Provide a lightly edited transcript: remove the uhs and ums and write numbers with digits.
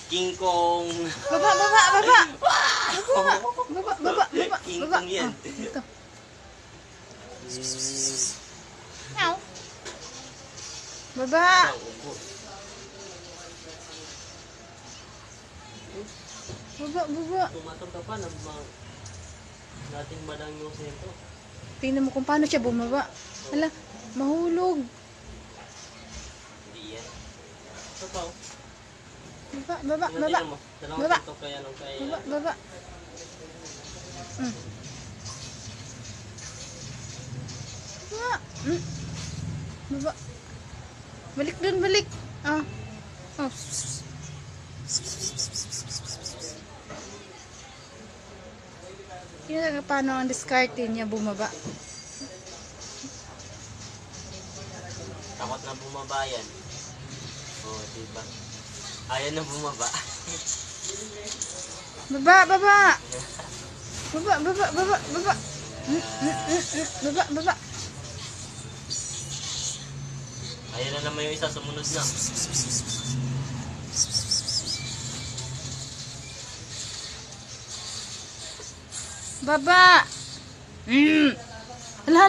King Kong. Baba. King Kong yan. Ito. Meow. Baba. Baba. Tumatong ka pa ng mga dating madang yung sento. Tingnan mo kung paano siya bumaba. Hala, mahulog. Hindi yan. Ito pa oh. Baba. Tingnan mo. Dalawang Baba. sento kaya nung kaya. Baba. Baba. Balik dun, balik. Oh. Yun paano ang diskarte niya bumaba. Takot na bumaba yan. Oo, diba? Ayaw na bumaba. Baba. Baba. Ayaw na naman yung isa, sumunod na. Baba. Hala.